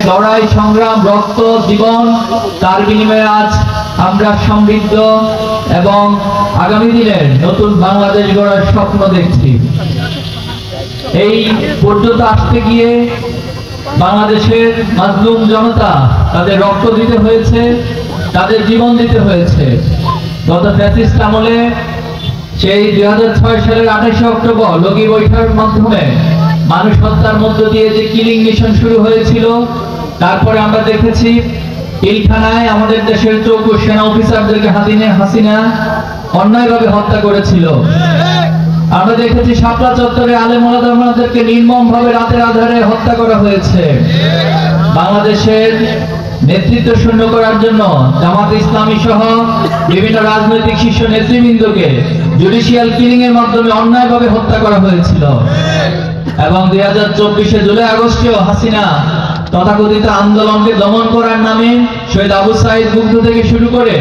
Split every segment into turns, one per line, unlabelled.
লড়াই সংগ্রাম রক্ত জীবন তার বিনিময়ে আজ আমরা সমৃদ্ধ এবং আগামী দিনের নতুন বাংলাদেশ গড়ার স্বপ্ন দেখছি। এই পর্যন্ত আসতে গিয়ে বাংলাদেশের মাজলুম জনতা তাদের রক্ত দিতে হয়েছে, তাদের জীবন দিতে হয়েছে। গত ফ্যাসিস্ট আমলে সেই 2006 সালের 28 অক্টোবর লগি বৈঠার মাধ্যমে মানুষ হত্যার মধ্য দিয়ে যে কিলিং মিশন শুরু হয়েছিল, তারপরে আমরা দেখেছি পিলখানায় আমাদের দেশের চৌকো সেনা অফিসারদেরকে হাসিনা অন্যায়ভাবে হত্যা করেছিল। আমরা দেখেছি শাপলা চত্বরে আলেম ওলামাদেরকে নির্মমভাবে রাতের আধারে হত্যা করা হয়েছে। বাংলাদেশের নেতৃত্ব শূন্য করার জন্য জামাত ইসলামী সহ বিভিন্ন রাজনৈতিক শীর্ষ নেতৃবৃন্দকে জুডিশিয়াল কিলিং এর মাধ্যমে অন্যায়ভাবে হত্যা করা হয়েছিল। এবং 2024 জুলাই আগস্টেও হাসিনা তথাকথিত আন্দোলনকে দমন করার নামে শহীদ আবু সাইদ মুগ্ধ থেকে শুরু করে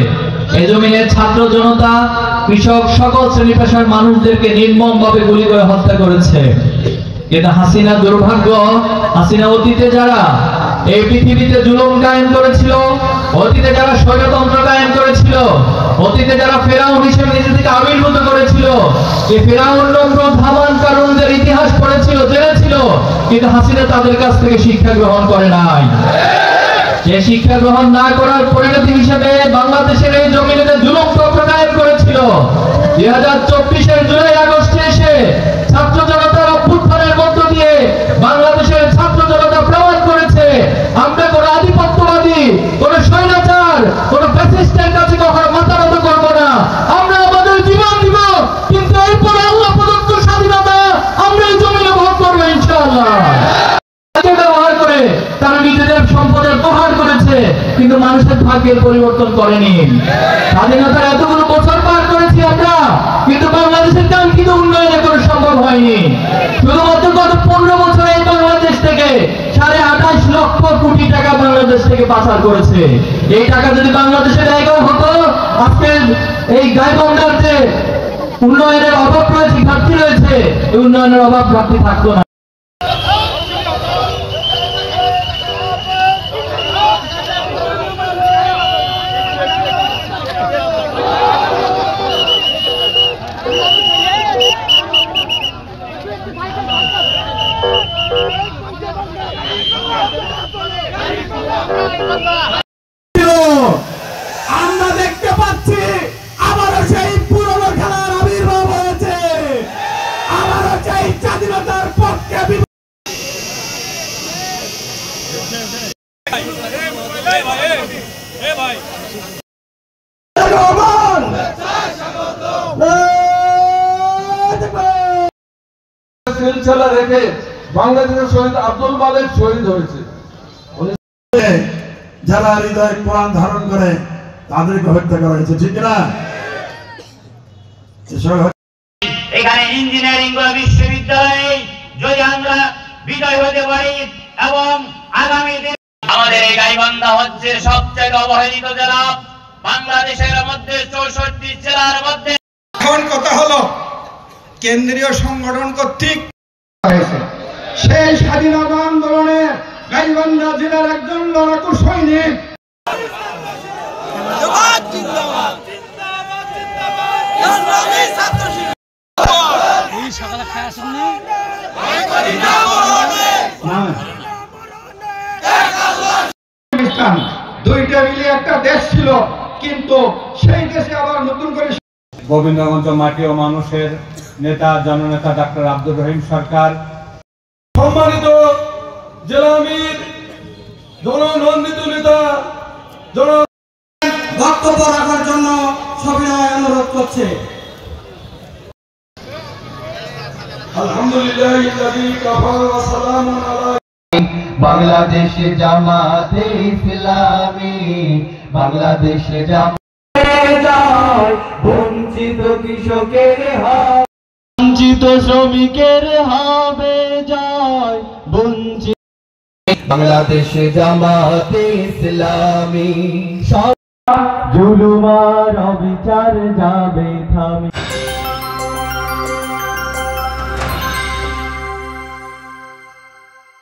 এ জমিনের ছাত্র জনতা কৃষক সকল শ্রেণী পেশার মানুষদেরকে নির্মমভাবে গুলি করে হত্যা করেছে। এটা হাসিনা দুর্ভাগ্য। হাসিনা অতীতে যারা এই পৃথিবীতে জুলুম কায়েম করেছিল, অতীতে যারা স্বৈরতন্ত্র কায়েম করেছিল, অতীতে যারা ফেরাউন হিসেবে নিজেদেরকে আবির্ভূত করেছিল, এই ফেরাউন নমরুদ হামান কারুনদের ইতিহাস পড়েছিল, জেনেছিল, কিন্তু হাসিনা তাদের কাছ থেকে শিক্ষা গ্রহণ করে নাই। যে শিক্ষা গ্রহণ না করার পরিণতি হিসেবে বাংলাদেশের এই জমিনে জুলুম চক্র কায়েম করেছিল। 2024 জুলাই আগস্টে এসে ছাত্র জনতার অভ্যুত্থানের মধ্য দিয়ে বাংলাদেশের ছাত্র জনতা প্রমাণ করেছে আমরা কোন আধিপত্যবাদী, কোন স্বৈরাচার, কোন ফ্যাসিস্টের কাছে কখনো মাথা নত করব না। আমরা আমাদের জীবন দিব, কিন্তু এরপরে আল্লাহ প্রদত্ত স্বাধীনতা আমরা এই জমিনে ভোগ করবো ইনশাআল্লাহ। ব্যবহার করে তারা নিজেদের সম্পদের প্রহার করেছে, কিন্তু মানুষের ভাগ্যের পরিবর্তন করেনি। স্বাধীনতার এতগুলো বছর পার করেছি আমরা, কিন্তু বাংলাদেশের কাঙ্ক্ষিত উন্নয়নে কোনো সম্ভব হয়নি। শুধুমাত্র গত 15 বছরে এই বাংলাদেশ থেকে 28.5 লক্ষ কোটি টাকা বাংলাদেশ থেকে পাচার করেছে। এই টাকা যদি বাংলাদেশের জায়গাও হতো, আজকে এই গাইবান্ধার যে উন্নয়নের অভাব রয়েছে, ঘাটতি রয়েছে, এই উন্নয়নের অভাব ঘাটতি থাকতো না।
আমরা দেখতে পাচ্ছি আবারও সেই পুরনো খেলার আবির্ভাব হয়েছে, আবারও সেই স্বাধীনতার পক্ষে
সিলসিলা রেখে বাংলাদেশের শহীদ আব্দুল মালেক শহীদ হয়েছে।
যারা হৃদয় কোরআন ধারণ করে তাদেরকে হত্যা করা হয়েছে, ঠিক না?
এখানে ইঞ্জিনিয়ারিং বিশ্ববিদ্যালয়ে যদি আমরা বিজয় হতে পারি এবং আগামী দিন আমাদের এই গাইবান্ধা হচ্ছে সবচেয়ে অবহেলিত জেলা বাংলাদেশের মধ্যে 64 জেলার মধ্যে।
এখন কথা হলো কেন্দ্রীয় সংগঠন কর্তৃক সেই স্বাধীনতা আন্দোলনে গাইবান্ধা জেলার একজন লড়াকু সৈনিক দুইটা মিলে একটা দেশ ছিল, কিন্তু সেই দেশে আবার নতুন করে
গোবিন্দগঞ্জ মাটি ও মানুষের নেতা জননেতা ডাক্তার আব্দুর রহিম সরকার,
সম্মানিত জেলা আমির, জননন্দিত নেতা,
বক্তব্য রাখার জন্য সবিনয় অনুরোধ করছে।
বাংলাদেশে জামাতে ইসলামী, বাংলাদেশে যায় বঞ্চিত কৃষকের হয়, বঞ্চিত শ্রমিকের হবে যায়, বঞ্চিত বাংলাদেশে জামাতে ইসলামী, জুলুম আর অবিচার যাবে থামে।